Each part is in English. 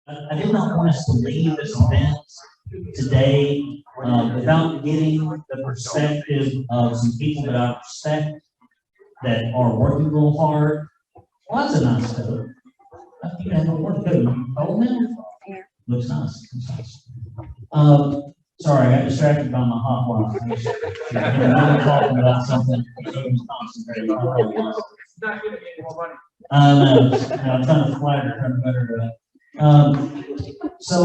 I did not want us to leave this event today without getting the perspective of some people that I respect that are working real hard. Well, that's a nice coat. You have a work coat. You told him? Looks nice. Sorry, I got distracted by my hot water. I'm talking about something. I'm trying to flatter. So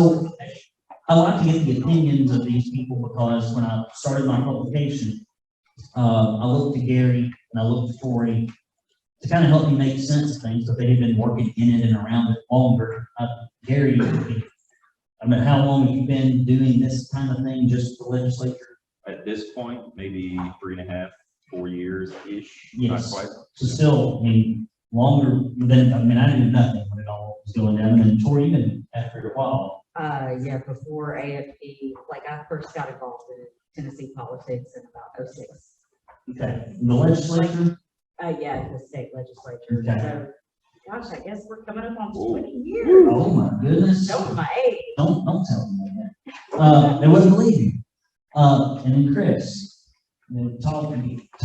I like to get the opinions of these people because when I started my publication, I looked to Gary and I looked to Tori to kind of help me make sense of things, but they had been working in it and around it longer. Gary, I mean, how long have you been doing this kind of thing, just the legislature? At this point, maybe 3.5, 4 years-ish. Yes. Not quite. So still, I mean, longer than, I mean, I knew nothing when it all was going down. And then Tori, you've been after a while. Yeah, before AFP, like I first got involved in Tennessee politics in about 06. Okay. The legislature? Yeah, the state legislature. Okay. So, gosh, I guess we're coming up on Ooh. 20 years. Oh my goodness. Showing my age. Don't tell them that. They wouldn't believe you. And then Chris, you know, talk a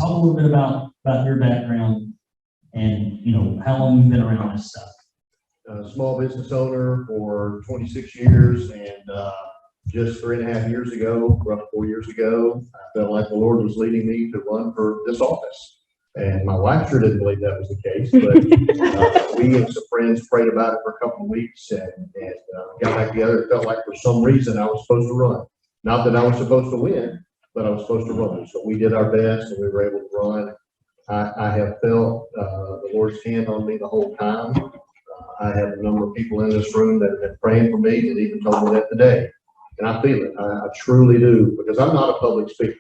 little bit about your background and, you know, how long you've been around this stuff. Small business owner for 26 years, and just 3.5 years ago, roughly 4 years ago, I felt like the Lord was leading me to run for this office. And my wife sure didn't believe that was the case, but we and some friends prayed about it for a couple of weeks and got back together. It felt like for some reason I was supposed to run. Not that I was supposed to win, but I was supposed to run. So we did our best and we were able to run. I have felt the Lord's hand on me the whole time. I have a number of people in this room that have been praying for me that even told me that today. And I feel it. I truly do, because I'm not a public speaker.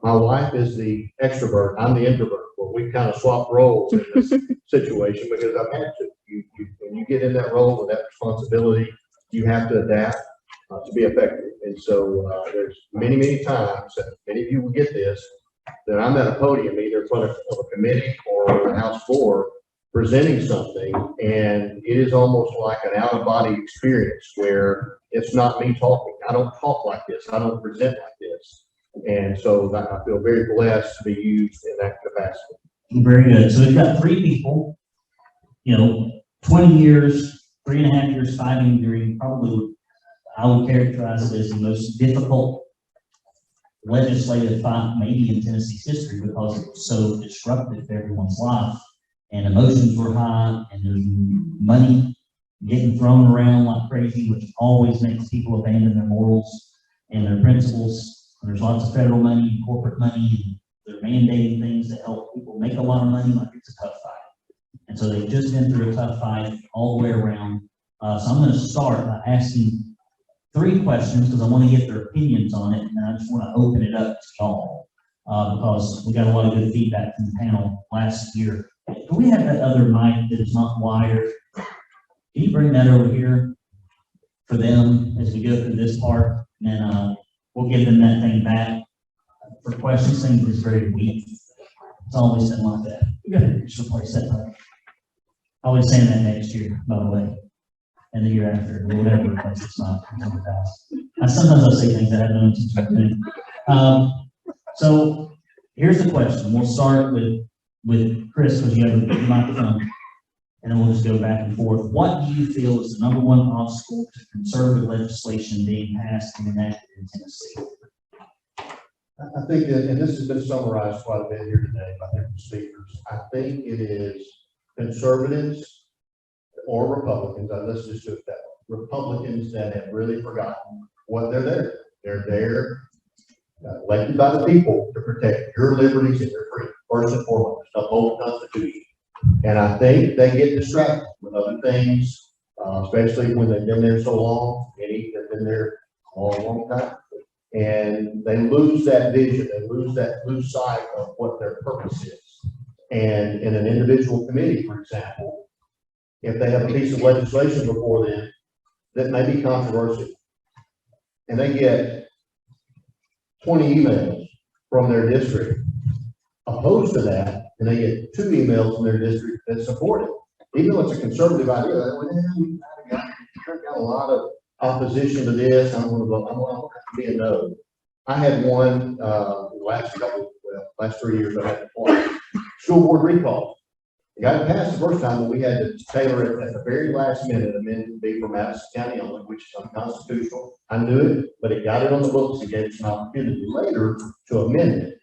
My wife is the extrovert. I'm the introvert. Well, we kind of swapped roles in this situation because I've had to. When you get in that role with that responsibility, you have to adapt to be effective. And so there's many times, and many of you will get this, that I'm at a podium, either in front of a committee or a House floor, presenting something, and it is almost like an out-of-body experience where it's not me talking. I don't talk like this. I don't present like this. And so I feel very blessed to be used in that capacity. Very good. So we've got 3 people, you know, 20 years, 3.5 years fighting during probably, I would characterize it as the most difficult legislative fight maybe in Tennessee's history because it was so disruptive to everyone's life. And emotions were high, and there's money getting thrown around like crazy, which always makes people abandon their morals and their principles. And there's lots of federal money and corporate money, and they're mandating things that help people make a lot of money, like it's a tough fight. And so they've just been through a tough fight all the way around. So I'm going to start by asking 3 questions because I want to get their opinions on it, and I just want to open it up to y'all because we got a lot of good feedback from the panel last year. Can we have that other mic that is not wired? Can you bring that over here for them as we go through this part? And we'll give them that thing back. For questions, thing is very weak. It's always been like that. We got to replace that part. I'll be saying that next year, by the way. And the year after, or whatever replace it's not. Sometimes I say things that I have no intention of doing. So here's the question. We'll start with Chris, because you have the microphone, and then we'll just go back and forth. What do you feel is the #1 obstacle to conservative legislation being passed and enacted in Tennessee? I think that, and this has been summarized quite a bit here today by different speakers, I think it is conservatives or Republicans, let's just do it that way, Republicans that have really forgotten what they're there. They're there, elected by the people to protect your liberties and your freedom, first and foremost, uphold the Constitution. And I think they get distracted with other things, especially when they've been there so long. Many have been there a long time. And they lose that vision, they lose sight of what their purpose is. And in an individual committee, for example, if they have a piece of legislation before them that may be controversial, and they get 20 emails from their district opposed to that, and they get 2 emails from their district that support it, even though it's a conservative idea, a lot of opposition to this. I'm gonna vote, I'm gonna be a no. I had one, last 3 years I had one. School board recall. It got passed the first time, but we had to tailor it at the very last minute, amended to be from Madison County only, which is unconstitutional. I knew it, but it got it on the books and gave us an opportunity later to amend it,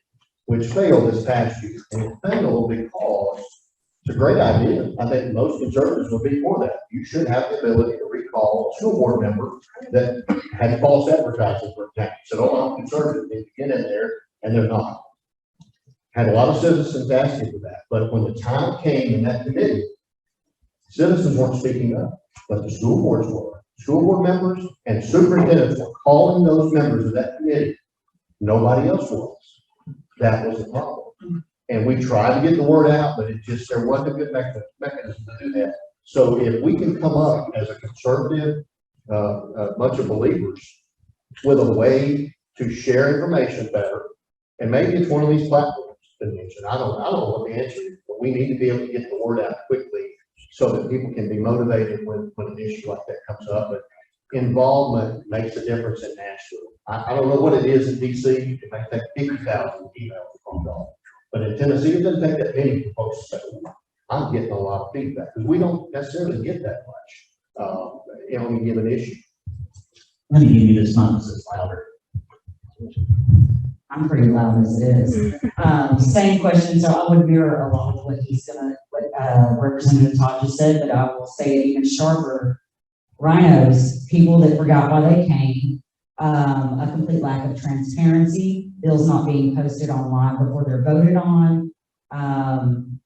which failed this past year. And it failed because it's a great idea. I think most conservatives would be for that. You should have the ability to recall a school board member that had false advertising, for example. Said, oh, I'm conservative, they get in there, and they're not. Had a lot of citizens asking for that, but when the time came in that committee, citizens weren't speaking up, but the school boards were. School board members and superintendents were calling those members of that committee. Nobody else was. That was the problem. And we tried to get the word out, but there wasn't a good mechanism to do that. So if we can come up as a conservative, bunch of believers with a way to share information better, and maybe it's one of these platforms. I don't know what the answer is, but we need to be able to get the word out quickly so that people can be motivated when an issue like that comes up. But involvement makes a difference in Nashville. I don't know what it is in DC. It may take 50,000 emails from y'all, but in Tennessee, it doesn't take that many for folks to say, I'm getting a lot of feedback, because we don't necessarily get that much on any given issue. Let me give you this not as louder. I'm pretty loud as it is. Same question, so I would mirror a lot of what Representative Todd just said, but I will say it even sharper. Rhinos, people that forgot why they came, a complete lack of transparency, bills not being posted online before they're voted on.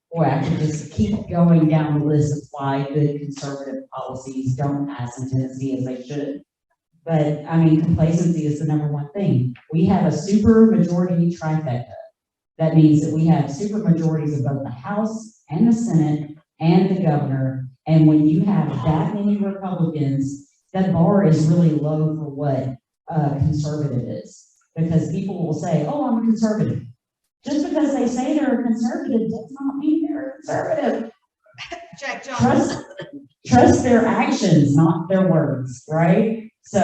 Or I could just keep going down the list of why good conservative policies don't pass in Tennessee as they should. But I mean, complacency is the number one thing. We have a super majority trifecta. That means that we have super majorities of both the House and the Senate and the governor. And when you have that many Republicans, that bar is really low for what conservative is. Because people will say, oh, I'm a conservative. Just because they say they're a conservative does not mean they're a conservative. Jack Johnson. Trust their actions, not their words, right? So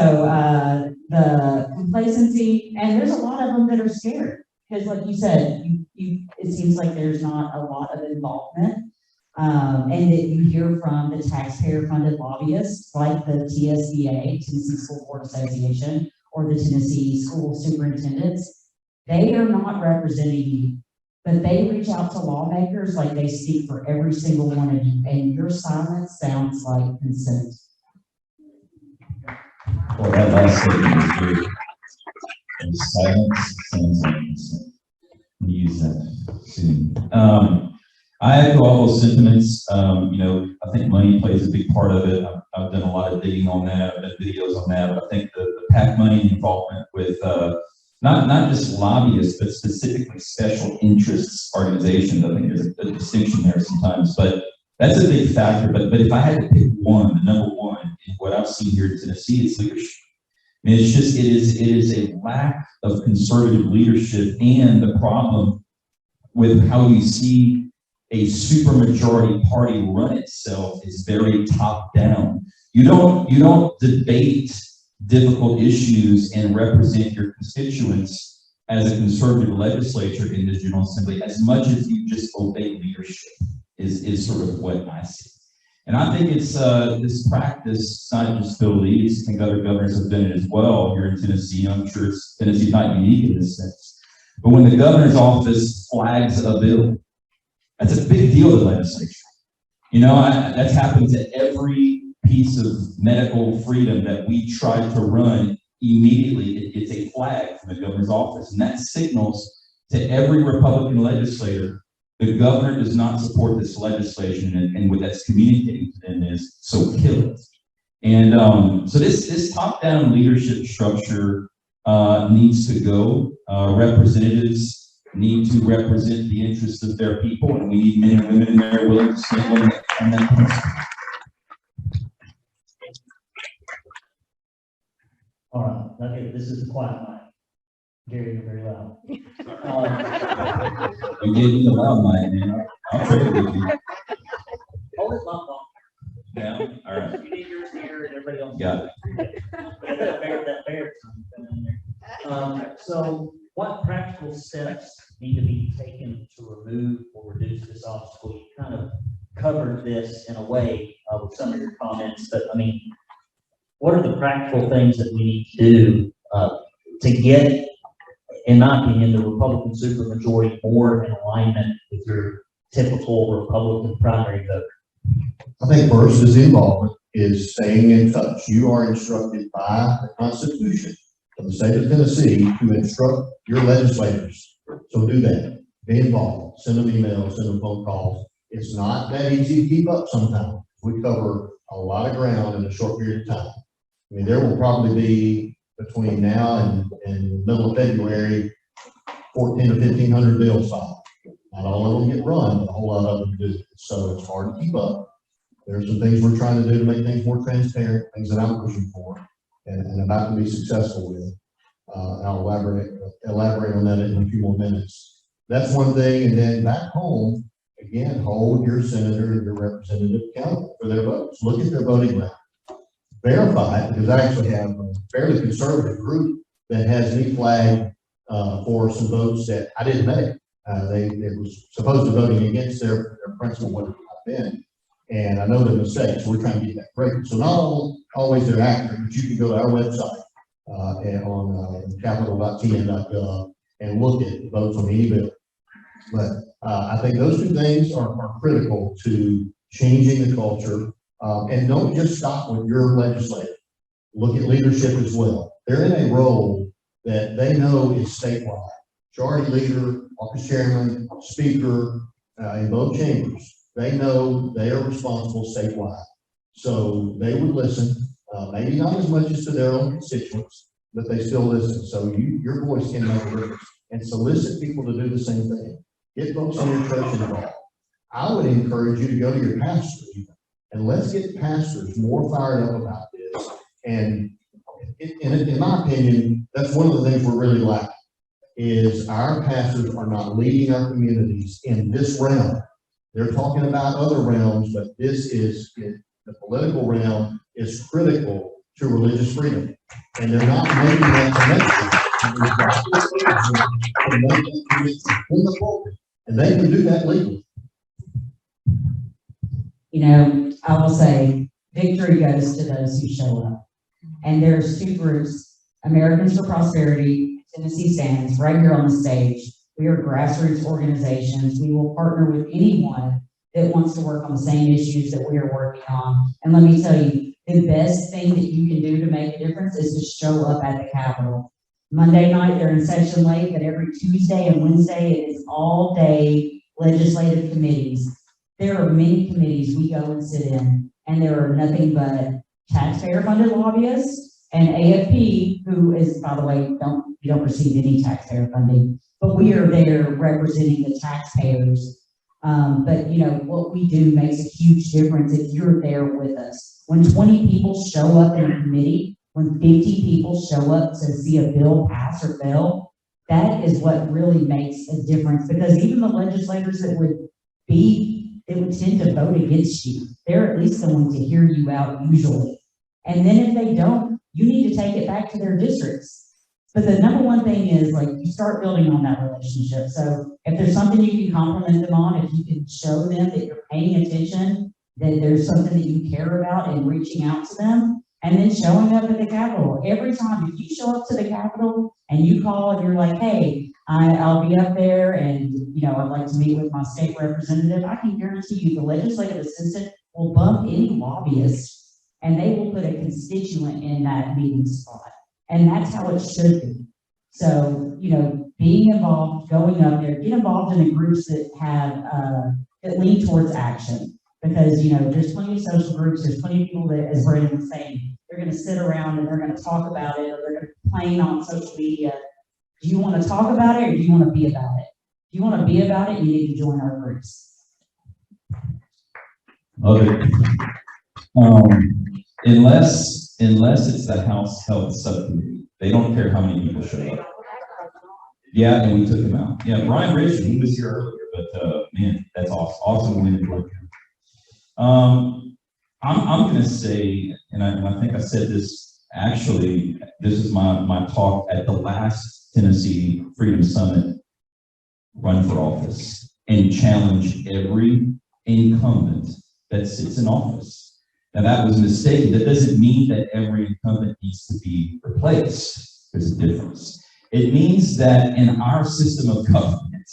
the complacency, and there's a lot of them that are scared because, like you said, it seems like there's not a lot of involvement, and that you hear from the taxpayer-funded lobbyists like the TSBA, Tennessee School Board Association, or the Tennessee School Superintendents. They are not representing you, but they reach out to lawmakers like they speak for every single one of you, and your silence sounds like consent. Well, that last statement is great. And silence sounds like consent. We use that soon. I echo all those sentiments. I think money plays a big part of it. I've done a lot of digging on that. I've done videos on that. But I think the PAC money involvement with not just lobbyists, but specifically special interests organizations. I think there's a distinction there sometimes, but that's a big factor. But if I had to pick one, the number one, in what I've seen here in Tennessee, it's leadership. I mean, it is a lack of conservative leadership, and the problem with how you see a supermajority party run itself is very top down. You don't debate difficult issues and represent your constituents as a conservative legislature in the General Assembly as much as you just obey leadership is sort of what I see. And I think it's this practice, not just Phil Leeds, I think other governors have done it as well here in Tennessee. I'm sure Tennessee's not unique in this sense. But when the governor's office flags a bill, that's a big deal to the legislature. That's happened to every piece of medical freedom that we tried to run immediately. It's a flag from the governor's office. And that signals to every Republican legislator, the governor does not support this legislation, and what that's communicating to them is, so kill it. And so this top-down leadership structure needs to go. Representatives need to represent the interests of their people, and we need men and women in there willing to stand on that principle. All right, okay, this is a quiet mic. Gary, you're very loud. You gave me the loud mic, man. I'll trade it with you. Hold it, not long. Down? All right. You need yours here and everybody else. Got That bear thing in there. So what practical steps need to be taken to remove or reduce this obstacle? You kind of covered this in a way with some of your comments, but I mean, what are the practical things that we need to do to get, in my opinion, the Republican supermajority more in alignment with your typical Republican primary vote? I think first is involvement, is staying in touch. You are instructed by the Constitution of the state of Tennessee to instruct your legislators. So do that. Be involved. Send them emails, send them phone calls. It's not that easy to keep up sometimes. We cover a lot of ground in a short period of time. I mean, there will probably be between now and the middle of February, 1,400 or 1,500 bills filed. Not all of them get run, but a whole lot of them do. So it's hard to keep up. There's some things we're trying to do to make things more transparent, things that I'm pushing for and about to be successful with. I'll elaborate on that in a few more minutes. That's one thing. And then back home, again, hold your senator and your representative accountable for their votes. Look at their voting record. Verify it, because I actually have a fairly conservative group that has me flagged for some votes that I didn't make. They were supposed to voting against their principal would have been. And I know their mistakes, so we're trying to get that corrected. So not always they're accurate, but you can go to our website and on capital.tn.gov and look at votes on any bill. But I think those two things are critical to changing the culture. And don't just stop with your legislator. Look at leadership as well. They're in a role that they know is statewide. Majority leader, office chairman, speaker in both chambers. They know they are responsible statewide. So they would listen, maybe not as much as to their own constituents, but they still listen. So your voice can make a difference. And solicit people to do the same thing. Get folks in your church involved. I would encourage you to go to your pastor even, and let's get pastors more fired up about this. And in my opinion, that's one of the things we're really lacking, is our pastors are not leading our communities in this realm. They're talking about other realms, but this is, the political realm is critical to religious freedom. And they're not making that connection in the pulpit. And they can do that legally. You know, I will say, victory goes to those who show up. And there's two groups, Americans for Prosperity, Tennessee Stands, right here on the stage. We are grassroots organizations. We will partner with anyone that wants to work on the same issues that we are working on. And let me tell you, the best thing that you can do to make a difference is to show up at the Capitol. Monday night, they're in session late, but every Tuesday and Wednesday, it is all day legislative committees. There are many committees we go and sit in, and there are nothing but taxpayer-funded lobbyists and AFP, who is, by the way, we don't receive any taxpayer funding, but we are there representing the taxpayers. But you know, what we do makes a huge difference if you're there with us. When 20 people show up in a committee, when 50 people show up to see a bill pass or fail, that is what really makes a difference, because even the legislators that would tend to vote against you, they're at least going to hear you out usually. And then if they don't, you need to take it back to their districts. But the number one thing is, like, you start building on that relationship. So if there's something you can compliment them on, if you can show them that you're paying attention, that there's something that you care about and reaching out to them, and then showing up at the Capitol. Every time, if you show up to the Capitol and you call and you're like, hey, I'll be up there and, you know, I'd like to meet with my state representative, I can guarantee you the legislative assistant will bump any lobbyist and they will put a constituent in that meeting spot. And that's how it should be. So, you know, being involved, going up there, get involved in the groups that have, that lean towards action. Because, you know, there's plenty of social groups, there's plenty of people that, as Brandon was saying, they're going to sit around and they're going to talk about it, or they're going to complain on social media. Do you want to talk about it, or do you want to be about it? If you want to be about it, you need to join our groups. Okay. Unless it's the House Health Subcommittee, they don't care how many people show up. Yeah, and we took him out. Yeah, Brian Rachel, he was here earlier, but man, that's awesome. Awesome win. I'm gonna say, and I think I said this, actually, this is my talk at the last Tennessee Freedom Summit, run for office and challenge every incumbent that sits in office. Now that was mistaken. That doesn't mean that every incumbent needs to be replaced. There's a difference. It means that in our system of government,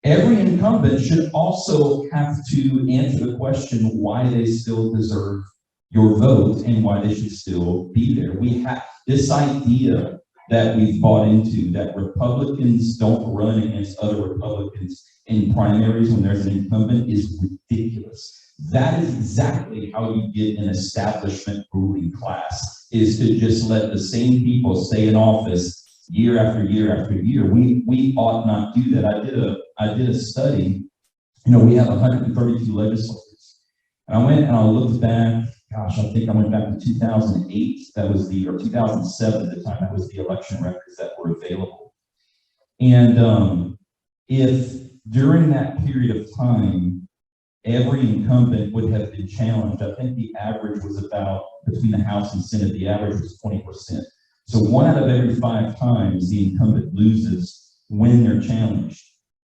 every incumbent should also have to answer the question why they still deserve your vote and why they should still be there. We have this idea that we've bought into, that Republicans don't run against other Republicans in primaries when there's an incumbent, is ridiculous. That is exactly how you get an establishment ruling class, is to just let the same people stay in office year after year after year. We ought not do that. I did a study. You know, we have 132 legislators. And I went and I looked back, gosh, I think I went back to 2008. That was or 2007 at the time. That was the election records that were available. And if during that period of time, every incumbent would have been challenged, I think the average was about, between the House and Senate, the average was 20%. So 1 out of every 5 times the incumbent loses when they're challenged.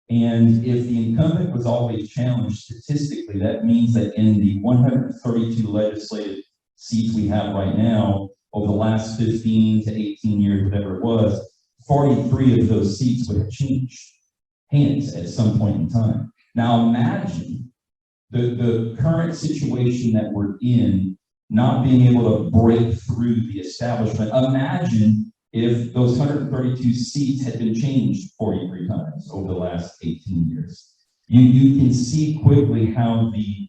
And if the incumbent was always challenged statistically, that means that in the 132 legislative seats we have right now, over the last 15 to 18 years, whatever it was, 43 of those seats would have changed hands at some point in time. Now imagine the current situation that we're in, not being able to break through the establishment. Imagine if those 132 seats had been changed 43 times over the last 18 years. You can see quickly how the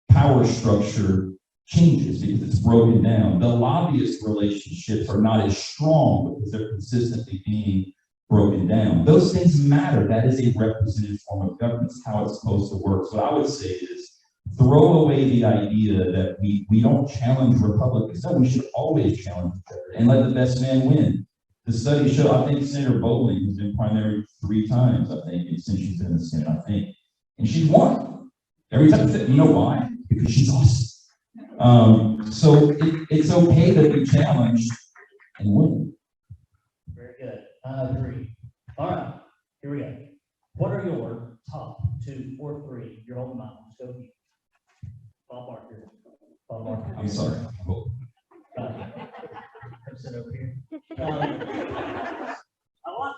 power structure changes because it's broken down. The lobbyist relationships are not as strong because they're consistently being broken down. Those things matter. That is a representative form of government. It's how it's supposed to work. So what I would say is, throw away the idea that we don't challenge Republicans. No, we should always challenge each other and let the best man win. The study showed, I think Senator Bowling has been primary 3 times, I think, since she's been in the Senate, I think. And she's won every time. You know why? Because she's awesome. So it's okay to be challenged and win. Very good. I agree. All right, here we go. What are your top 2 or 3? You're holding mine. Let's go. Bob Barker. Bob Barker. I'm sorry. Sit over here. I like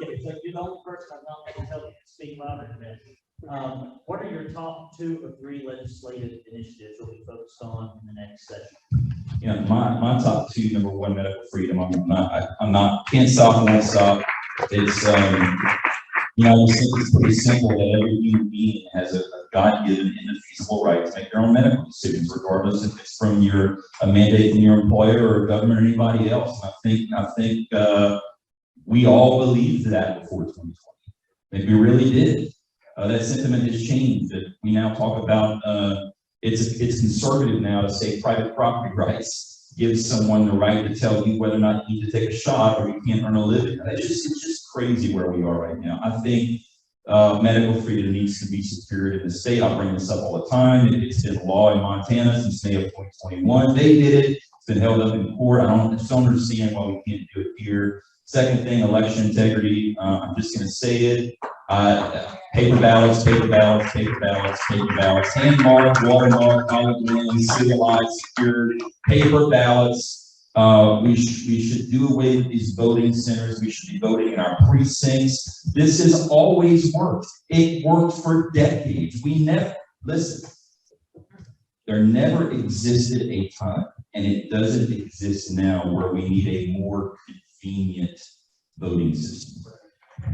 it. It's like you're the only person I'm not going to tell you to speak louder than this. What are your top 2 or 3 legislative initiatives you'll be focused on in the next session? You know, my top 2, number 1, medical freedom. I'm not, can't stop, won't stop. It's, you know, I just think it's pretty simple that every human being has a God-given and indefeasible right to make their own medical decisions, regardless if it's from a mandate from your employer or government or anybody else. And I think we all believed that before 2020. Maybe we really did. That sentiment has changed. That we now talk about it's conservative now to say private property rights gives someone the right to tell you whether or not you need to take a shot or you can't earn a living. It's just crazy where we are right now. I think medical freedom needs to be secured in the state. I bring this up all the time. It's been law in Montana since May of 2021. They did it. It's been held up in court. I just don't understand why we can't do it here. Second thing, election integrity. I'm just going to say it. Paper ballots, paper ballots, paper ballots, paper ballots, hand marked, watermarked, serialized, secured, paper ballots. We should do away with these voting centers. We should be voting in our precincts. This has always worked. It worked for decades. There never existed a time, and it doesn't exist now, where we need a more convenient voting system.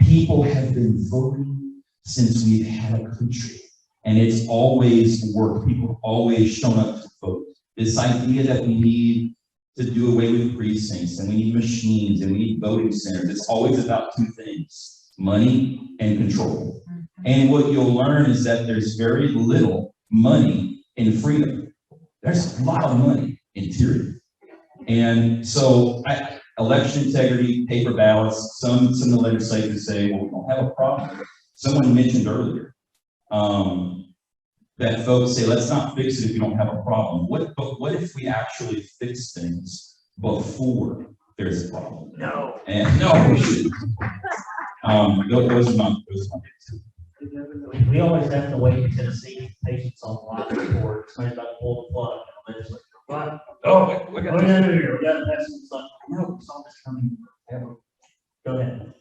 People have been voting since we've had a country, and it's always worked. People have always shown up to vote. This idea that we need to do away with precincts and we need machines and we need voting centers, it's always about 2 things: money and control. And what you'll learn is that there's very little money in freedom. There's a lot of money in tyranny. And so election integrity, paper ballots, some of the legislators say, well, we don't have a problem. Someone mentioned earlier, that folks say, let's not fix it if you don't have a problem. But what if we actually fix things before there's a problem? No. And no, we shouldn't. Those are my things. We always have to wait in Tennessee, patients on life support, somebody's about to pull the plug, and they're just like, what? Oh, we got. Oh, yeah, we got to pass some stuff. No, we saw this coming ever. Go ahead.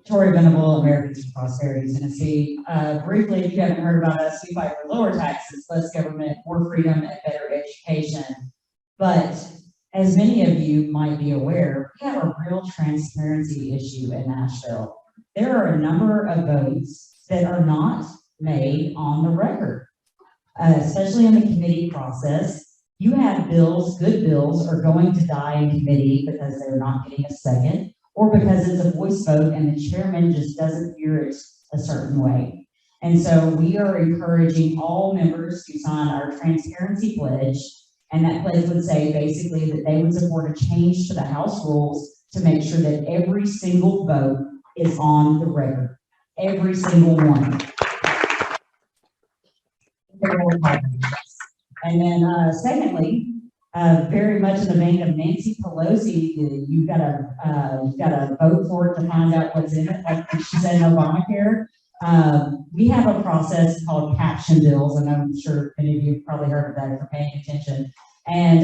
Tori Venable, Americans for Prosperity, Tennessee. Briefly, if you haven't heard about us, we fight for lower taxes, less government, more freedom, and better education. But as many of you might be aware, we have a real transparency issue in Nashville. There are a number of votes that are not made on the record, especially in the committee process. You have bills, good bills, are going to die in committee because they're not getting a second, or because it's a voice vote and the chairman just doesn't hear it a certain way. And so we are encouraging all members to sign our transparency pledge, and that pledge would say basically that they would support a change to the House rules to make sure that every single vote is on the record, every single one. And then secondly, very much in the vein of Nancy Pelosi, you've got to vote for it to find out what's in it, like she said in Obamacare. We have a process called caption bills, and I'm sure many of you have probably heard of that if you're paying attention. And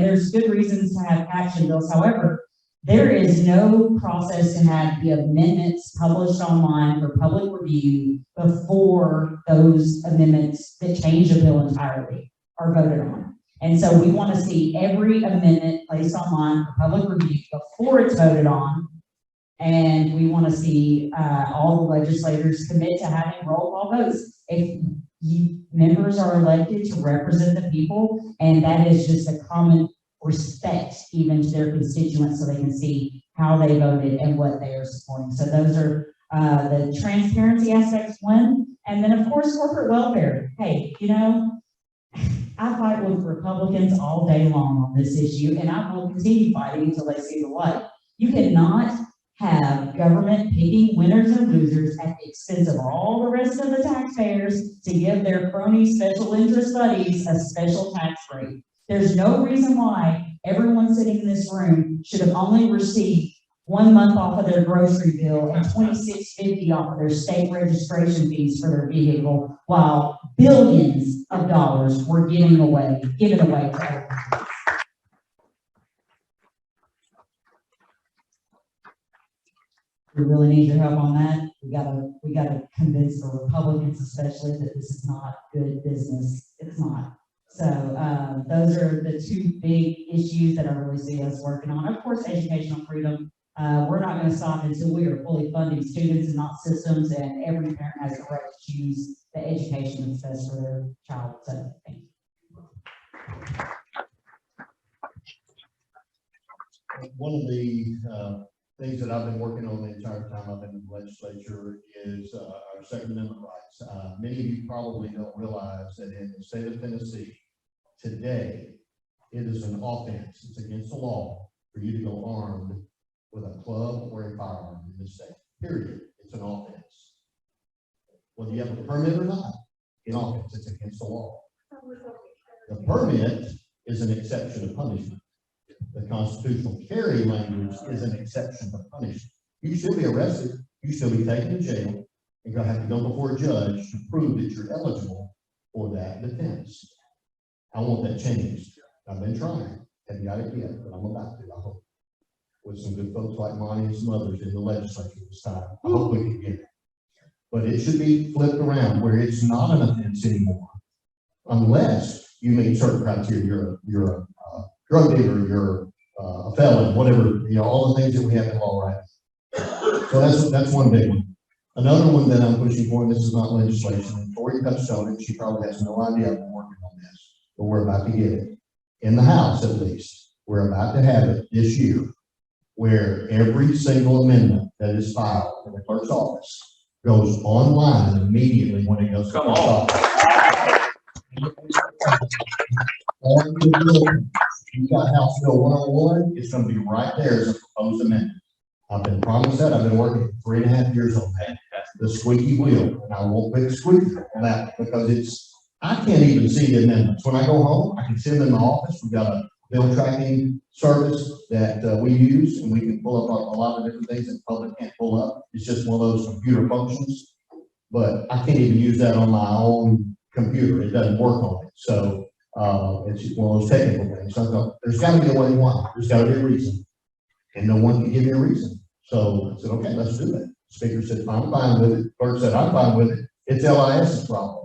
there's good reasons to have caption bills. However, there is no process to have the amendments published online for public review before those amendments that change a bill entirely are voted on. And so we want to see every amendment placed online for public review before it's voted on. And we want to see all the legislators commit to having roll call votes. If members are elected to represent the people, and that is just a common respect even to their constituents, so they can see how they voted and what they are supporting. So those are the transparency aspects, one. And then of course, corporate welfare. Hey, you know, I fight with Republicans all day long on this issue, and I will continue fighting until they see the light. You cannot have government picking winners and losers at the expense of all the rest of the taxpayers to give their crony special interest buddies a special tax rate. There's no reason why everyone sitting in this room should have only received 1 month off of their grocery bill and $26.50 off of their state registration fees for their vehicle, while billions of dollars were given away to other countries. We really need your help on that. We gotta convince the Republicans especially that this is not good business. It's not. So those are the two big issues that I really see us working on. Of course, educational freedom. We're not going to stop until we are fully funding students and not systems, and every parent has the right to choose the education that's best for their child. So thank you. One of the things that I've been working on the entire time I've been in the legislature is our Second Amendment rights. Many of you probably don't realize that in the state of Tennessee today, it is an offense. It's against the law for you to go armed with a club or a firearm in this state. Period. It's an offense. Whether you have a permit or not, in offense, it's against the law. The permit is an exception to punishment. The constitutional carry language is an exception to punishment. You should be arrested. You should be taken to jail, and you're going to have to go before a judge to prove that you're eligible for that defense. I want that changed. I've been trying. Haven't got it yet, but I'm about to, I hope. With some good folks like Monty and some others in the legislature this time. I hope we can get it. But it should be flipped around where it's not an offense anymore, unless you meet certain criteria. You're a drug dealer, you're a felon, whatever, you know, all the things that we have in law right now. So that's one big one. Another one that I'm pushing for, and this is not legislation, and Tori touched on it, she probably has no idea I've been working on this, but we're about to get it. In the House, at least, we're about to have it this year, where every single amendment that is filed in the clerk's office goes online immediately when it goes to the clerk's office. You got House Bill 101, it's going to be right there as a proposed amendment. I've been promised that. I've been working for 3.5 years on that. The squeaky wheel, and I won't quit squeaking on that because I can't even see the amendments. When I go home, I can send them in my office. We've got a bill tracking service that we use, and we can pull up a lot of different things that the public can't pull up. It's just one of those computer functions, but I can't even use that on my own computer. It doesn't work on it. So it's just one of those technical things. So I thought, there's got to be a way why. There's got to be a reason, and no one can give me a reason. So I said, okay, let's do it. Speaker said, I'm fine with it. Clerk said, I'm fine with it. It's LIS's problem.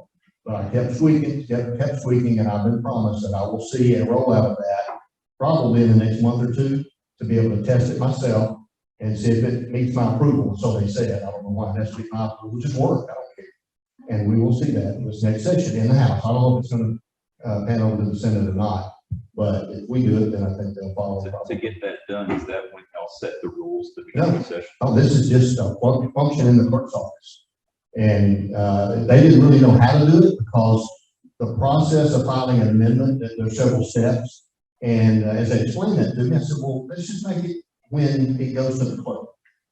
But I kept squeaking, and I've been promised that I will see a rollout of that probably in the next month or two to be able to test it myself and see if it meets my approval. So they said, I don't know why it has to be my approval, just work, I don't care. And we will see that in this next session in the House. I don't know if it's going to pan over to the Senate or not, but if we do it, then I think they'll follow. To get that done, is that when I'll set the rules to No. begin the session? Oh, this is just a function in the clerk's office. And they didn't really know how to do it because the process of filing an amendment, there's several steps. And as they explained that to me, I said, well, let's just make it when it goes to the clerk.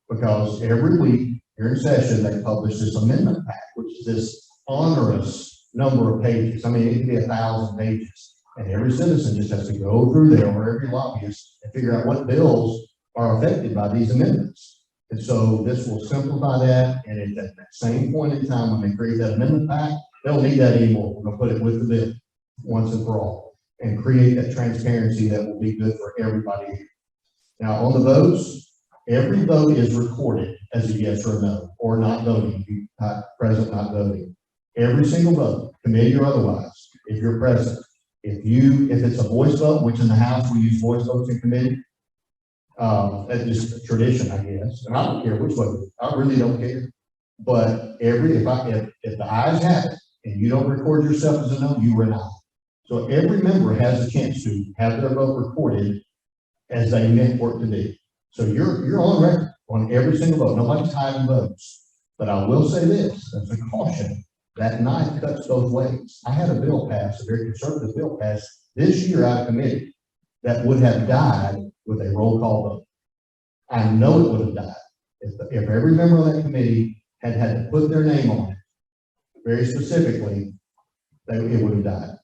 Because every week during session, they publish this amendment pack, which is this onerous number of pages. I mean, it can be 1,000 pages. And every citizen just has to go through there, or every lobbyist, and figure out what bills are affected by these amendments. And so this will simplify that, and at that same point in time, when they create that amendment pack, they don't need that anymore. We're gonna put it with the bill once and for all, and create that transparency that will be good for everybody here. Now, on the votes, every vote is recorded as a yes or a no, or not voting, if you're not present, not voting. Every single vote, committee or otherwise, if you're present. If it's a voice vote, which in the House we use voice votes in committee, that's just a tradition, I guess. And I don't care which way, I really don't care. But if the ayes have it and you don't record yourself as a no, you were an aye. So every member has a chance to have their vote recorded as they meant for it to be. So you're on record on every single vote. Nobody's hiding votes. But I will say this, as a caution, that knife cuts both ways. I had a bill passed, a very conservative bill passed this year out of committee that would have died with a roll call vote. I know it would have died if every member of that committee had to put their name on it, very specifically, it would have died.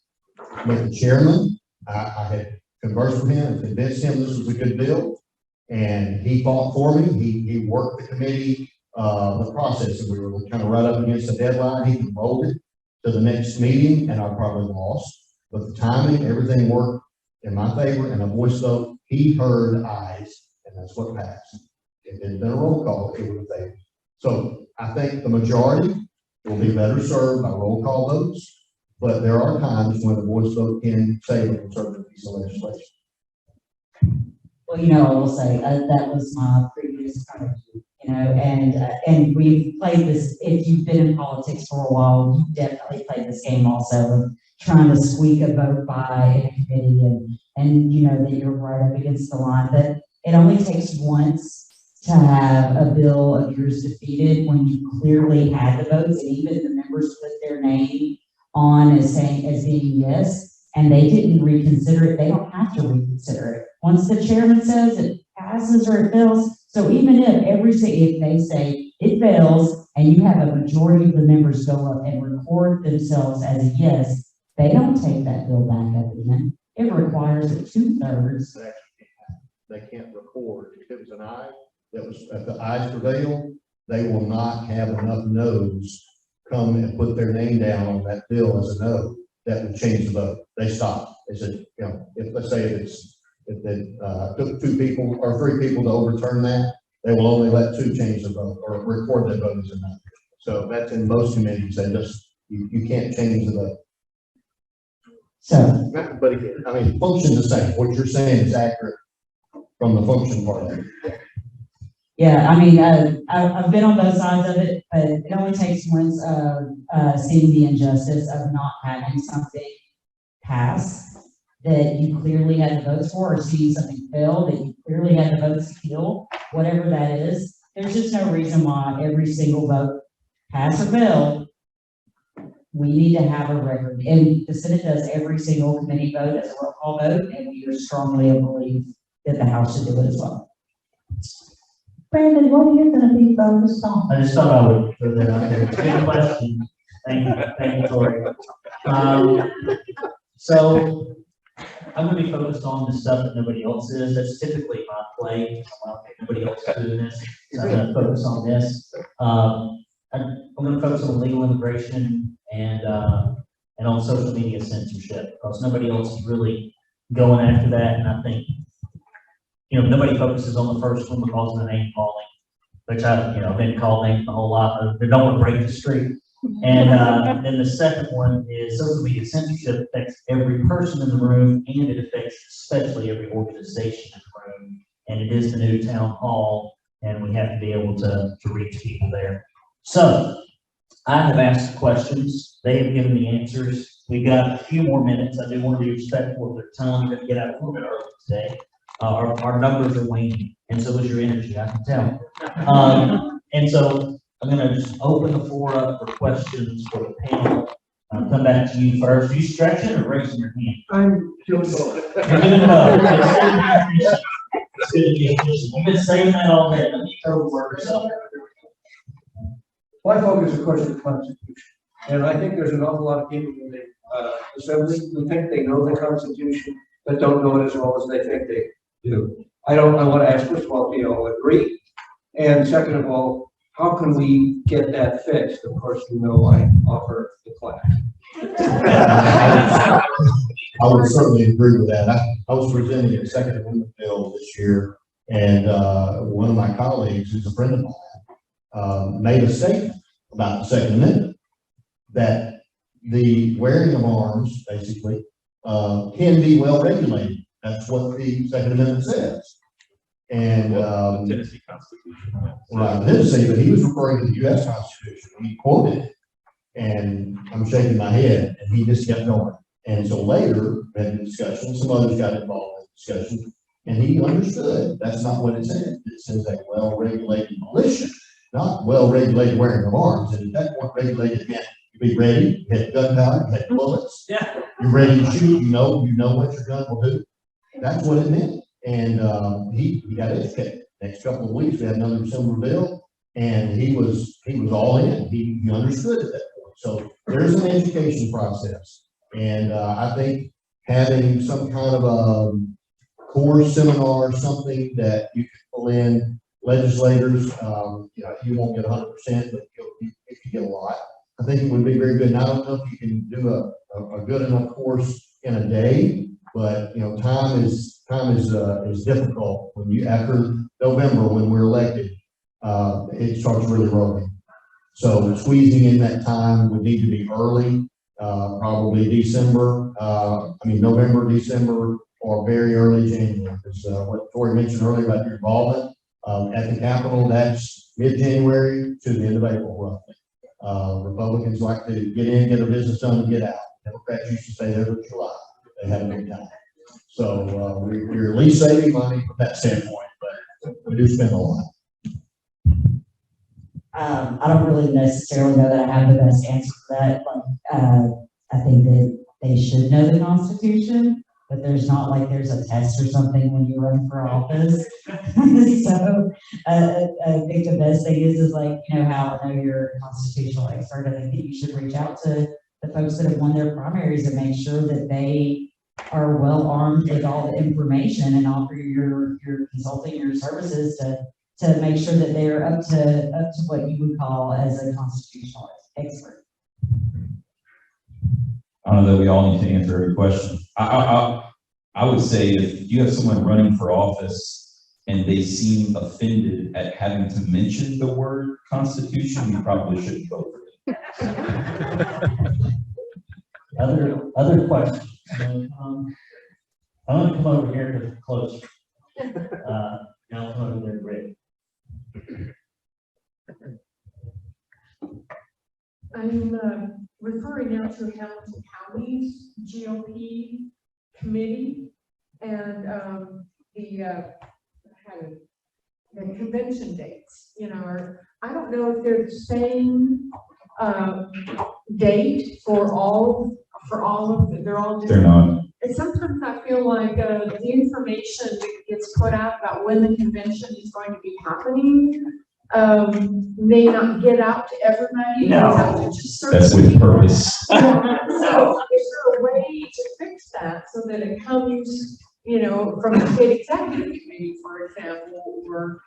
But the chairman, I had conversed with him and convinced him this was a good bill, and he fought for me. He worked the committee, the process, and we were kind of right up against the deadline. He rolled it to the next meeting, and I probably lost. But the timing, everything worked in my favor, and a voice vote, he heard ayes, and that's what passed. If it had been a roll call, it would have failed. So I think the majority will be better served by roll call votes, but there are times when a voice vote can save a conservative piece of legislation. Well, I will say, that was my previous kind of, and we've played this, if you've been in politics for a while, you've definitely played this game also of trying to squeak a vote by in a committee and that you're right up against the line. But it only takes once to have a bill of yours defeated when you clearly had the votes, and even the members put their name on as being yes, and they didn't reconsider it. They don't have to reconsider it. Once the chairman says it passes or it fails, so even if they say it fails and you have a majority of the members go up and record themselves as a yes, they don't take that bill back up again. It requires a 2/3. They can't record. If it was an aye, if the ayes prevail, they will not have enough no's come and put their name down on that bill as a no. That would change the vote. They stopped. They said, if let's say if they took 2 people or 3 people to overturn that, they will only let 2 change the vote or record their vote as a no. So that's in most committees. They just you can't change the vote. So, But again, I mean, function the same. What you're saying is accurate from the function part of it. yeah, I mean, I've been on both sides of it, but it only takes once seeing the injustice of not having something pass that you clearly had the votes for, or seeing something fail that you clearly had the votes to kill, whatever that is. There's just no reason why every single vote, pass or fail, we need to have a record. And the Senate does every single committee vote as a roll call vote, and we are strongly believe that the House should do it as well. Brandon, what are you going to be focused on? I just thought I would throw that out there. Good question. Thank you, Tori. So I'm gonna be focused on the stuff that nobody else is. That's typically my play. Nobody else is doing this. So I'm gonna focus on this. I'm gonna focus on legal immigration and on social media censorship, because nobody else is really going after that. And I think, nobody focuses on the first one because of the name calling, which I've been called names a whole lot, but don't want to break the streak. And then the second one is social media censorship affects every person in the room, and it affects especially every organization in the room. And it is the new town hall, and we have to be able to reach people there. So I have asked questions. They have given the answers. We've got a few more minutes. I do want to be respectful of their time. We're going to get out a little bit early today. Our numbers are waning, and so is your energy, I can tell. And so I'm going to just open the floor up for questions for the panel. I'll come back to you first. Are you stretching or raising your hand? I'm doing both. You're doing both. It's good to be efficient. You've been saying that all day. Let me go work yourself. My focus, of course, is the Constitution. And I think there's an awful lot of people in the Assembly who think they know the Constitution, but don't know it as well as they think they do. I want to ask, first of all, do you all agree? And second of all, how can we get that fixed? Of course, I offer the class. I would certainly agree with that. I was presenting a Second Amendment bill this year, and one of my colleagues, who's a friend of mine, made a statement about the Second Amendment, that the wearing of arms, basically, can be well regulated. That's what the Second Amendment says. And The Tennessee Constitution. right, Tennessee, but he was referring to the U.S. Constitution. He quoted it, and I'm shaking my head, and he just kept going. And so later, we had a discussion, some others got involved in the discussion, and he understood that's not what it says. It says a well-regulated militia, not well-regulated wearing of arms. And at that point, regulated meant you be ready, you had gunpowder, you had bullets, you're ready to shoot, you know what your gun will do. That's what it meant. And he got educated. Next couple of weeks, we had another similar bill, and he was all in. He understood at that point. So there's an education process. And I think having some kind of a course, seminar, something that you can pull in legislators, you won't get 100%, but you get a lot. I think it would be very good. And I don't know if you can do a good enough course in a day, but time is difficult when you, after November, when we're elected, it starts really rolling. So squeezing in that time would need to be early. Probably November, December, or very early January. Because what Tori mentioned earlier about your involvement at the Capitol, that's mid-January to the end of April, roughly. Republicans like to get in, get their business done, and get out. Democrats used to stay there till July. They had a big time. So we're at least saving money from that standpoint, but we do spend a lot. I don't really necessarily know that I have the best answer for that. I think that they should know the Constitution, but there's not like there's a test or something when you run for office. So I think the best thing is how I know you're a constitutional expert. I think that you should reach out to the folks that have won their primaries and make sure that they are well armed with all the information and offer your consulting, your services to make sure that they're up to what you would call as a constitutional expert. I don't know that we all need to answer every question. I would say if you have someone running for office and they seem offended at having to mention the word Constitution, you probably shouldn't vote for them. Other questions? I'm gonna come over here to close. Now I'm over there, Rick. I'm referring now to Hamilton County's GOP committee and the convention dates. I don't know if they're the same date for all of them. They're all different. They're not. And sometimes I feel like the information that gets put out about when the convention is going to be happening may not get out to everybody. No. It's out to just certain That's with people. purpose. So is there a way to fix that so that it comes, from the state executive committee, for example, or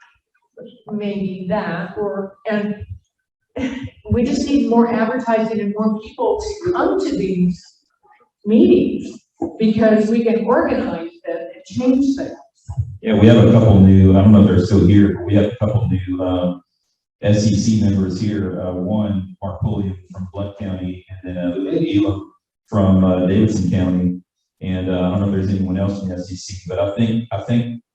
maybe that, and we just need more advertising and more people to come to these meetings because we can organize that and change things. Yeah, we have a couple new, I don't know if they're still here, but we have a couple new SEC members here. One, Mark Pulliam from Blount County, and then Elam from Davidson County. And I don't know if there's anyone else in the SEC, but I think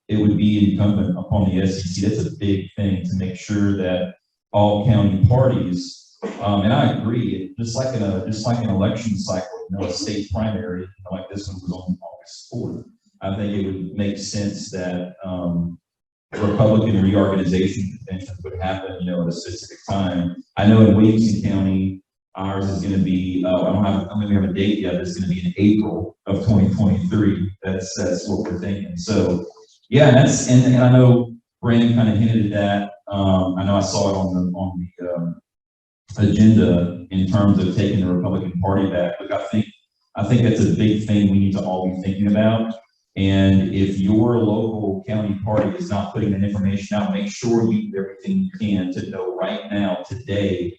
it would be incumbent upon the SEC. That's a big thing to make sure that all county parties, and I agree, just like an election cycle, a state primary, like this one was on August 4th. I think it would make sense that Republican reorganization conventions would happen, at a specific time. I know in Williamson County, ours is going to be, I don't have a date yet, but it's going to be in April of 2023. That's what we're thinking. So, yeah, and I know Brandon kind of hinted at that. I know I saw it on the agenda in terms of taking the Republican Party back. Look, I think that's a big thing we need to all be thinking about. And if your local county party is not putting that information out, make sure you do everything you can to know right now, today,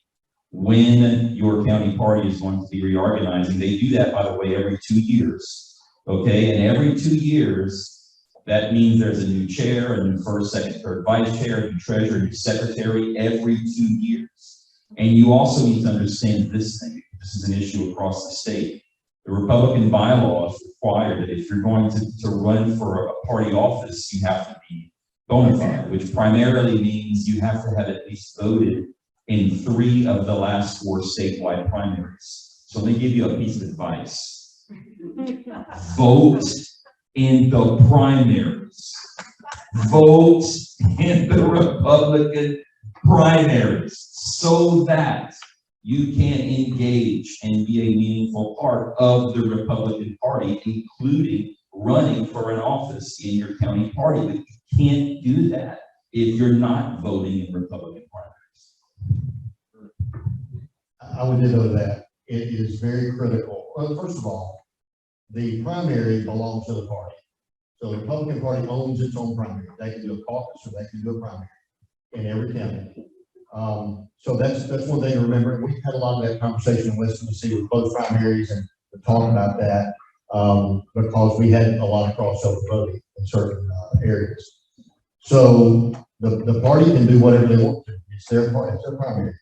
when your county party is going to be reorganizing. They do that, by the way, every 2 years. Okay, and every 2 years, that means there's a new chair, a new first, second, third vice chair, a new treasurer, a new secretary every 2 years. And you also need to understand this thing. This is an issue across the state. The Republican bylaws require that if you're going to run for a party office, you have to be bona fide, which primarily means you have to have at least voted in 3 of the last 4 statewide primaries. So let me give you a piece of advice. Vote in the primaries. Vote in the Republican primaries so that you can engage and be a meaningful part of the Republican Party, including running for an office in your county party. But you can't do that if you're not voting in Republican primaries. I would echo that. It is very critical. Well, first of all, the primary belongs to the party. So the Republican Party owns its own primary. They can do a caucus or they can do a primary in every county. So that's one thing to remember. We've had a lot of that conversation in West Tennessee with both primaries and to talk about that because we had a lot of crossover voting in certain areas. So the party can do whatever they want to. It's their party, it's their primary.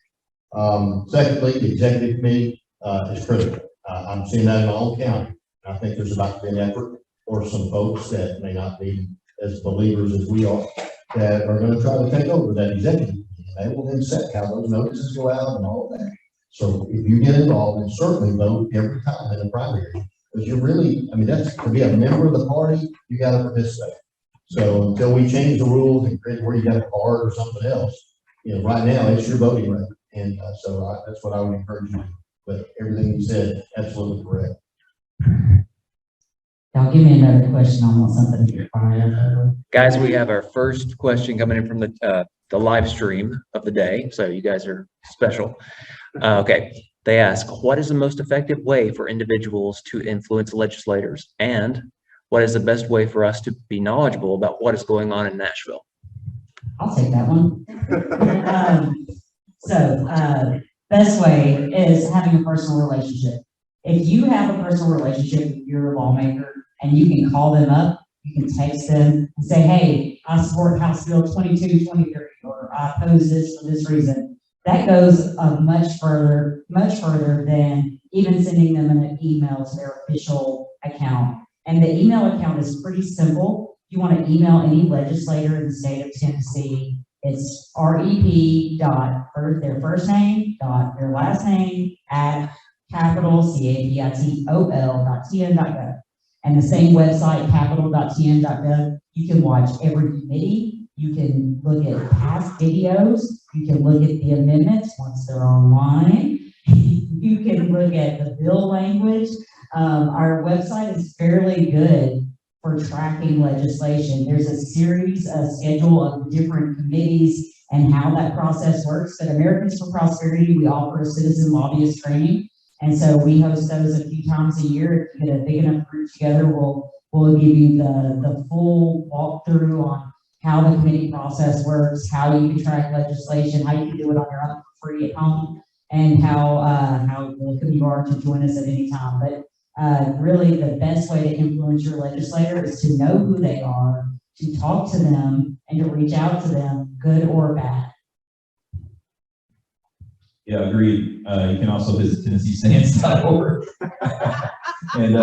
Secondly, the executive committee is critical. I'm seeing that in my own county. I think there's about to be an effort for some folks that may not be as believers as we are that are going to try to take over that executive committee. They will then set how those notices go out and all of that. So if you get involved, and certainly vote every time in the primary, because you're really, that's to be a member of the party, you got to participate. So until we change the rules and create where you got a card or something else, right now it's your voting right. And so that's what I would encourage you to do. But everything you said, absolutely correct. Y'all give me another question. I want something to fire. Guys, we have our first question coming in from the live stream of the day. So you guys are special. Okay. They ask, what is the most effective way for individuals to influence legislators? And what is the best way for us to be knowledgeable about what is going on in Nashville? I'll take that one. Best way is having a personal relationship. If you have a personal relationship with your lawmaker and you can call them up, you can text them and say, hey, I support House Bill 2223, or I oppose this for this reason. That goes much further than even sending them an email to their official account. And the email account is pretty simple. If you want to email any legislator in the state of Tennessee, it's their first name, their last name, @ capitol.tn.gov. And the same website, capitol.tn.gov, you can watch every committee, you can look at past videos, you can look at the amendments once they're online, you can look at the bill language. Our website is fairly good for tracking legislation. There's a series, a schedule of different committees and how that process works. But Americans for Prosperity, we offer a citizen lobbyist training. And so we host those a few times a year. If you get a big enough group together, we'll give you the full walkthrough on how the committee process works, how you can track legislation, how you can do it on your own for free at home, and how welcome you are to join us at any time. But really the best way to influence your legislator is to know who they are, to talk to them, and to reach out to them, good or bad. Yeah, agreed. You can also visit TennesseeScience.org. And,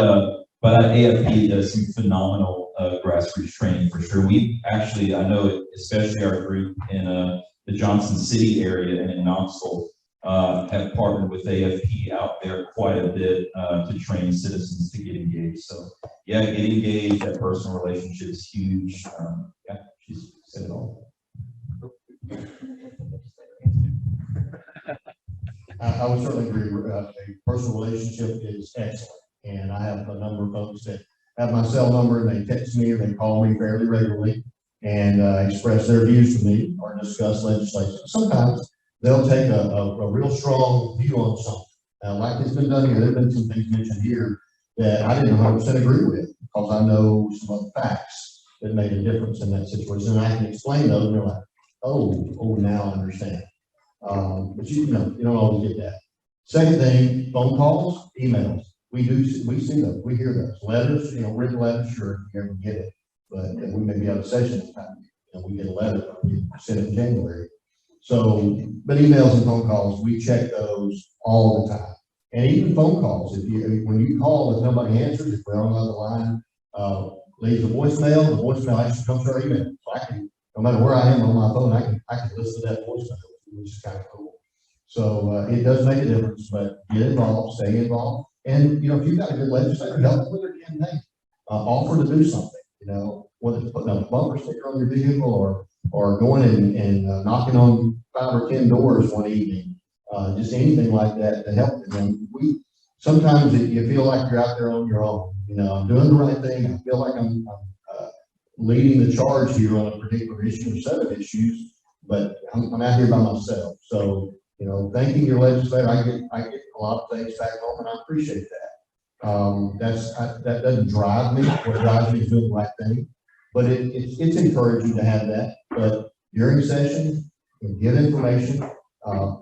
but AFP does some phenomenal grassroots training for sure. We actually, I know especially our group in the Johnson City area and in Knoxville have partnered with AFP out there quite a bit to train citizens to get engaged. So yeah, get engaged, that personal relationship is huge. Yeah, she's said it all. I would certainly agree. A personal relationship is excellent. And I have a number of folks that have my cell number and they text me or they call me fairly regularly and express their views to me or discuss legislation. Sometimes they'll take a real strong view on something. Like it's been done here, there have been some things mentioned here that I didn't 100% agree with because I know some of the facts that made a difference in that situation. And I can explain those and they're like, oh, now I understand. But you don't always get that. Second thing, phone calls, emails. We see those, we hear those. Letters, written letters, sure, you never get it. But we may be out of session at the time. We get a letter, we sent it in January. So, but emails and phone calls, we check those all the time. And even phone calls, when you call, if nobody answers, if we're on the other line, leaves a voicemail, the voicemail actually comes to our email. So I can, no matter where I am on my phone, I can listen to that voicemail, which is kind of cool. So it does make a difference, but get involved, stay involved. And, if you've got a good legislator, help them with their campaign. Offer to do something, whether it's putting a bumper sticker on your vehicle or going and knocking on 5 or 10 doors one evening, just anything like that to help them. Sometimes you feel like you're out there on your own. I'm doing the right thing. I feel like I'm leading the charge here on a particular issue or set of issues, but I'm out here by myself. So, thanking your legislator, I get a lot of things back home, and I appreciate that. That doesn't drive me. What drives me is doing the right thing, but it's encouraging to have that. But during session, give information.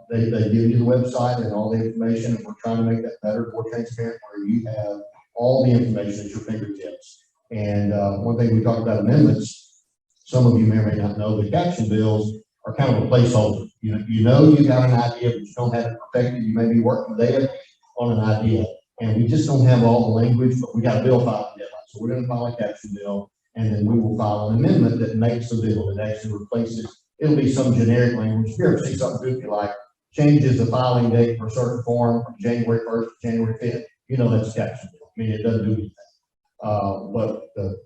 They give you the website and all the information, and we're trying to make that better, more transparent, where you have all the information at your fingertips. And one thing we talked about amendments, some of you may or may not know, the caption bills are kind of a placeholder. You got an idea, but you don't have it perfected. You may be working there on an idea, and we just don't have all the language, but we got a bill filing deadline. So we're going to file a caption bill, and then we will file an amendment that makes the bill, that actually replaces. It'll be some generic language. If you ever see something goofy like changes the filing date for a certain form from January 1st to January 5th, that's a caption bill. I mean, it doesn't do anything. But the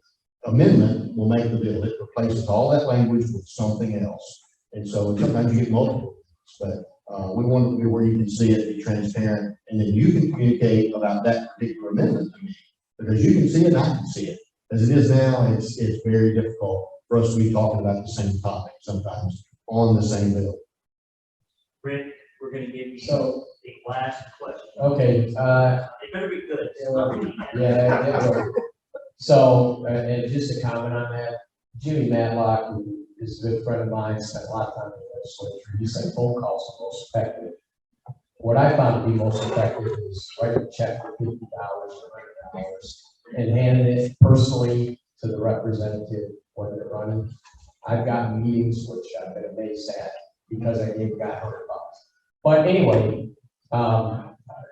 amendment will make the bill. It replaces all that language with something else. And so sometimes you get multiple, but we want to be where you can see it, be transparent, and then you can communicate about that particular amendment to me, because you can see it and I can see it. As it is now, it's very difficult for us to be talking about the same topic sometimes on the same bill. Rick, we're gonna give you So- the last question. Okay, It better be good. yeah. So, and just to comment on that, Jimmy Matlock, who is a good friend of mine, spent a lot of time in the legislature. He said phone calls are most effective. What I found to be most effective is writing a check for $50 or $100 and handing it personally to the representative when they're running. I've gotten meetings which I've been amazed at because I gave a guy $100. But anyway,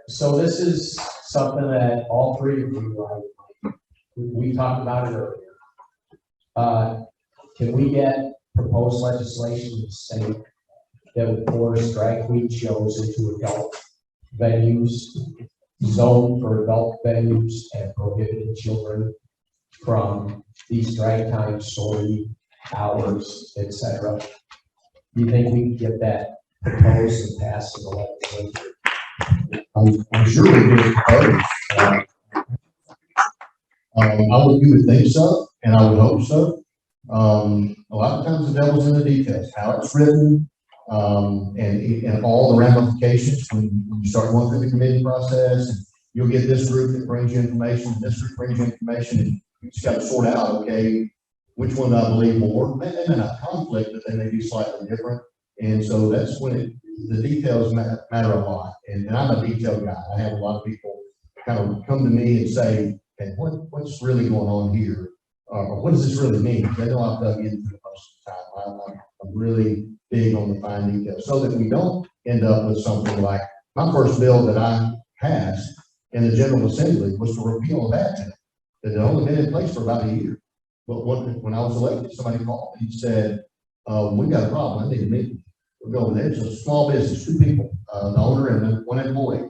so this is something that all three of you, we talked about it earlier. Can we get proposed legislation to say that would force drag queen shows into adult venues, zone for adult venues, and prohibiting children from these drag time story hours, etc.? Do you think we can get that proposed and passed in the legislature? I'm sure we do propose. You would think so, and I would hope so. A lot of times the devil's in the details, how it's written, and all the ramifications when you start going through the committee process, and you'll get this group that brings you information, this group brings you information, and you just got to sort out, okay, which one do I believe more? They may not conflict, but they may be slightly different. And so that's when the details matter a lot. And I'm a detail guy. I have a lot of people kind of come to me and say, okay, what's really going on here? Or what does this really mean? They know I've dug into it most of the time. I'm really big on the fine details so that we don't end up with something like my first bill that I passed in the General Assembly was to repeal that bill. It had only been in place for about a year. But when I was elected, somebody called me and said, we got a problem. I need a meeting. We're going there. It's a small business, 2 people, the owner and one employee.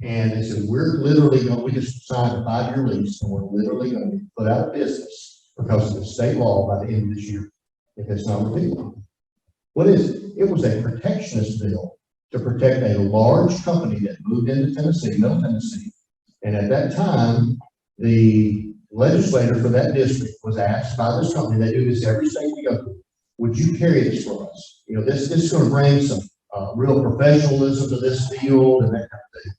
And they said, we just signed a 5-year lease, and we're literally going to be put out of business because of the state law by the end of this year, if it's not repealed. What is it? It was a protectionist bill to protect a large company that moved into Tennessee, Middle Tennessee. And at that time, the legislator for that district was asked by this company, they do this every state we go to, would you carry this for us? You know, this is going to bring some real professionalism to this field and that kind of thing.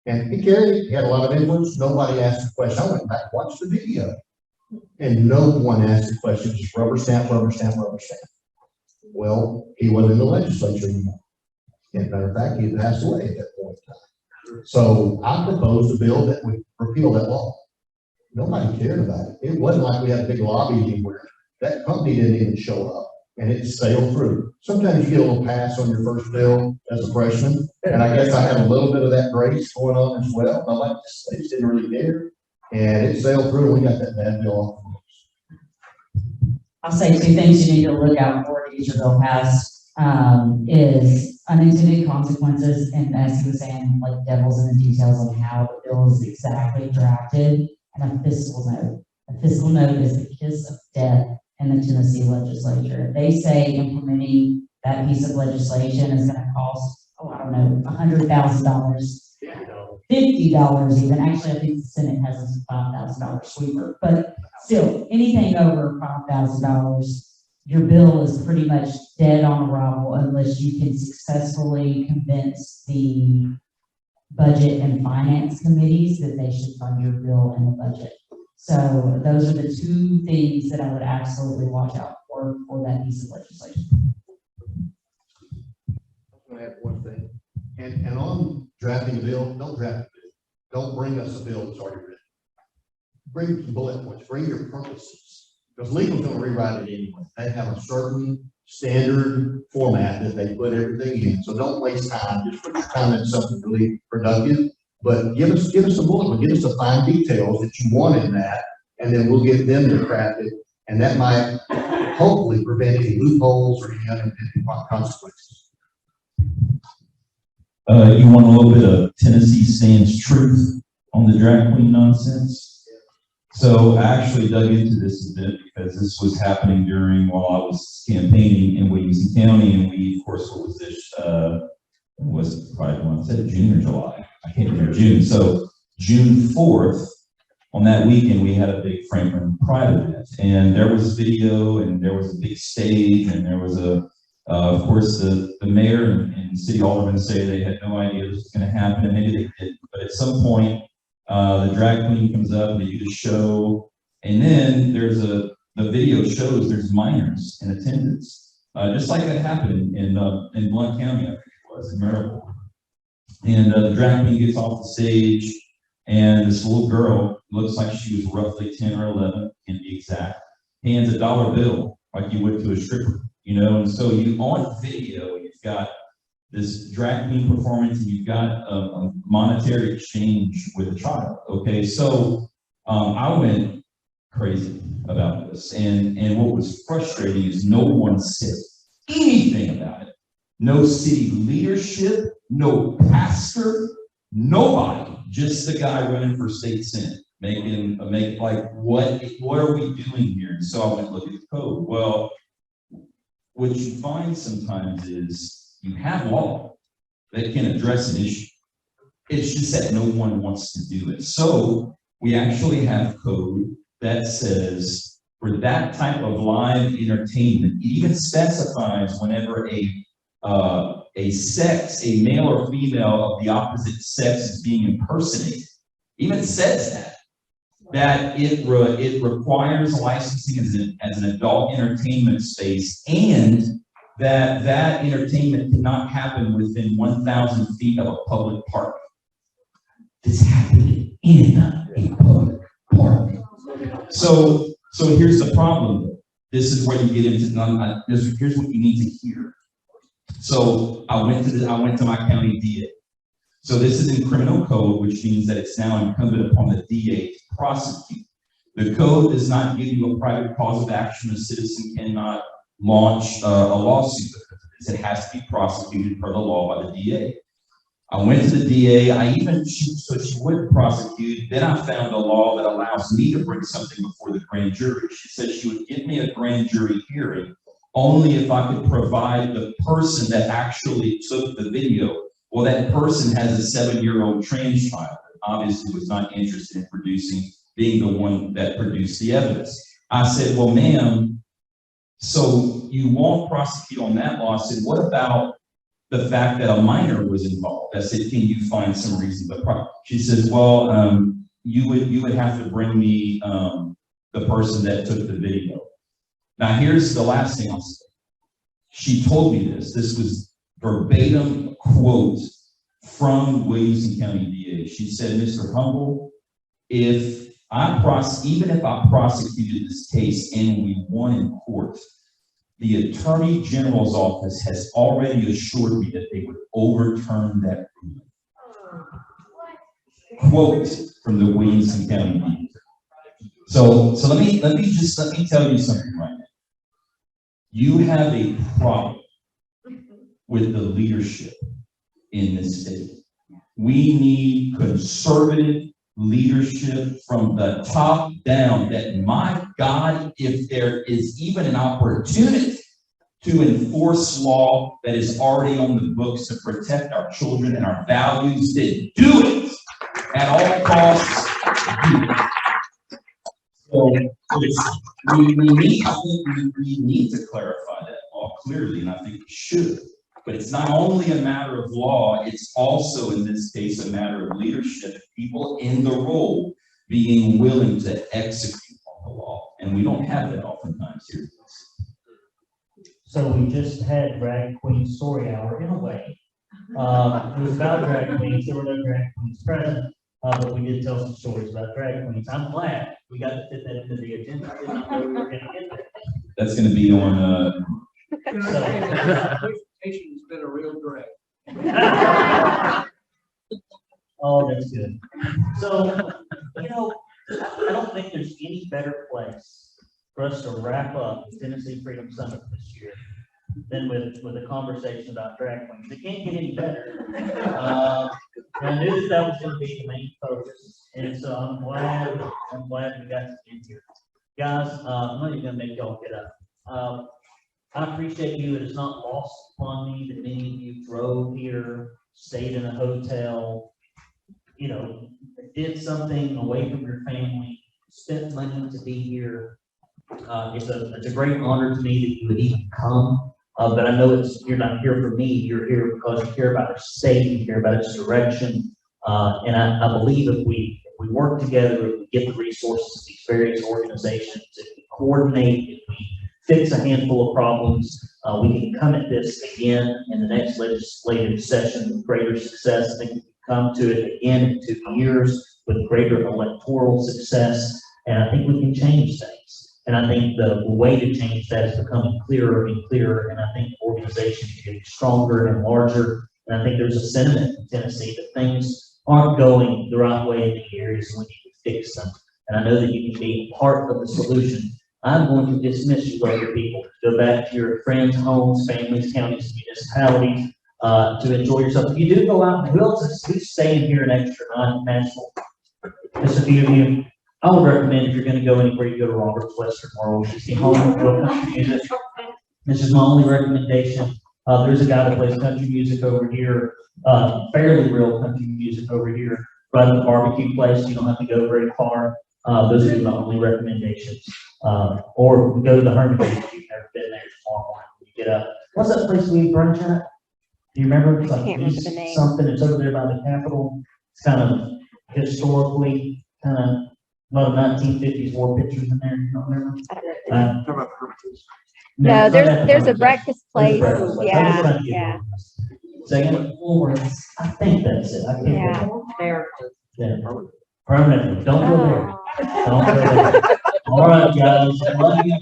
And he carried it. He had a lot of influence. Nobody asked the question. I went back and watched the video, and no one asked the question. Just rubber stamp, rubber stamp, rubber stamp. Well, he wasn't in the legislature anymore. As a matter of fact, he had passed away at that point in time. So I proposed a bill that would repeal that law. Nobody cared about it. It wasn't like we had a big lobby anywhere. That company didn't even show up, and it sailed through. Sometimes you get a little pass on your first bill as a freshman, and I guess I had a little bit of that grace going on as well. But they just didn't really care, and it sailed through, and we got that bad bill off the books. I'll say 2 things you need to look out for to get your bill passed, is unintended consequences, and as he was saying, like devil's in the details on how the bill is exactly drafted, and a fiscal note. A fiscal note is the kiss of death in the Tennessee legislature. If they say implementing that piece of legislation is going to cost, I don't know, $100,000, $50 even. Actually, I think the Senate has a $5,000 sweeper, but still, anything over $5,000, your bill is pretty much dead on arrival unless you can successfully convince the budget and finance committees that they should fund your bill in the budget. So those are the 2 things that I would absolutely watch out for that piece of legislation. I'm going to add one thing. And on drafting a bill, don't draft a bill. Don't bring us a bill that's already written. Bring some bullet points. Bring your purposes. Because legal's going to rewrite it anyway. They have a certain standard format that they put everything in. So don't waste time. Just put your time in something really productive. But give us a bullet, give us the fine details that you want in that, and then we'll get them to craft it. And that might hopefully prevent any loopholes or any unintended consequences. You want a little bit of Tennessee stands truth on the drag queen nonsense? So I actually dug into this a bit because this was happening while I was campaigning in Williamson County, and we, of course, what was this, was probably when I said June or July. I can't remember June. So June 4th, on that weekend, we had a big Franklin Pride event, and there was video, and there was a big stage, and there was of course, the mayor and city aldermen say they had no idea this was going to happen, and maybe they did. But at some point, the drag queen comes up, and they do the show, and then the video shows there's minors in attendance, just like that happened in Blount County, I think it was, in Maryland. And the drag queen gets off the stage, and this little girl, looks like she was roughly 10 or 11, to be exact, hands a $1 bill like you would to a stripper, you know. And so on video, you've got this drag queen performance, and you've got a monetary exchange with a child. Okay, so I went crazy about this, and what was frustrating is no one said anything about it. No city leadership, no pastor, nobody, just the guy running for state senate, making like, what are we doing here? And so I went look at the code. Well, what you find sometimes is you have law that can address an issue. It's just that no one wants to do it. So we actually have code that says for that type of live entertainment. It even specifies whenever a male or female of the opposite sex is being impersonated. Even says that it requires licensing as an adult entertainment space, and that entertainment cannot happen within 1,000 feet of a public park. This happened in a public park. So here's the problem, though. This is where you get into, here's what you need to hear. So I went to my county DA. So this is in criminal code, which means that it's now incumbent upon the DA to prosecute. The code does not give you a private cause of action. A citizen cannot launch a lawsuit because of this. It has to be prosecuted per the law by the DA. I went to the DA, so she would prosecute. Then I found a law that allows me to bring something before the grand jury. She said she would give me a grand jury hearing only if I could provide the person that actually took the video. Well, that person has a 7-year-old trans child that obviously was not interested in being the one that produced the evidence. I said, well, ma'am, so you won't prosecute on that lawsuit. What about the fact that a minor was involved? I said, can you find some reason? But she says, well, you would have to bring me the person that took the video. Now, here's the last thing I'll say. She told me this. This was verbatim quote from Williamson County DA. She said, Mr. Humble, even if I prosecuted this case and we won in court, the Attorney General's office has already assured me that they would overturn that ruling. Quote from the Williamson County DA. So let me tell you something right now. You have a problem with the leadership in this state. We need conservative leadership from the top down, that, my God, if there is even an opportunity to enforce law that is already on the books to protect our children and our values, then do it at all costs. Do it. So we need to clarify that law clearly, and I think we should. But it's not only a matter of law, it's also, in this case, a matter of leadership, people in the role being willing to execute on the law. And we don't have that oftentimes here. So we just had drag queen story hour in a way. It was about drag queens. There were no drag queens present, but we did tell some stories about drag queens. I'm glad we got to fit that into the agenda. I did not know we were going to get there. That's going to be on. It's been a real drag. Oh, that's good. So, I don't think there's any better place for us to wrap up the Tennessee Freedom Summit this year than with a conversation about drag queens. It can't get any better. I knew that was going to be the main focus, and so I'm glad we got to end here. Guys, I'm not even going to make y'all get up. I appreciate you. It is not lost upon me that many of you drove here, stayed in a hotel, did something away from your family, spent money to be here. It's a great honor to me that you would even come. But I know you're not here for me. You're here because you care about our state, you care about its direction. And I believe if we work together, if we get the resources of these various organizations, if we coordinate, if we fix a handful of problems, we can come at this again in the next legislative session with greater success. I think we can come to it again in 2 years with greater electoral success, and I think we can change things. And I think the way to change that is becoming clearer and clearer, and I think organizations are getting stronger and larger, and I think there's a sentiment in Tennessee that things aren't going the right way in the areas and we need to fix them. And I know that you can be part of the solution. I'm going to dismiss you, other people, to go back to your friends, homes, families, counties, municipalities, to enjoy yourself. If you do go out, who else is staying here an extra night in Nashville? Just a few of you. I would recommend, if you're going to go anywhere, you go to Robert's Western World. You see home real country music. This is my only recommendation. There's a guy that plays country music over here, fairly real country music over here, right at the barbecue place. You don't have to go very far. Those are my only recommendations. Or go to the Hermitage, if you've never been there tomorrow morning, when you get up. What's that place we eat brunch at? Do you remember? It's I like can't remember East the name. something, it's over there by the Capitol. It's kind of historically, kind of, a lot of 1950s war pictures in there, you don't remember? No, it's not at the there's a Hermitage. breakfast There's a place. breakfast place. I Yeah, just tried to get yeah. it. Second, Woolworths. I think that's it. I can't Yeah. remember. There. Yeah. Permanently, don't go there. Oh. Don't go there. All right, guys, love you.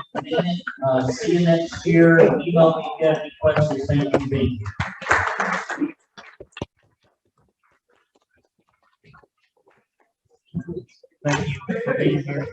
See you next year. Email me if you have any questions. Thank you for being here. Thank you for being here.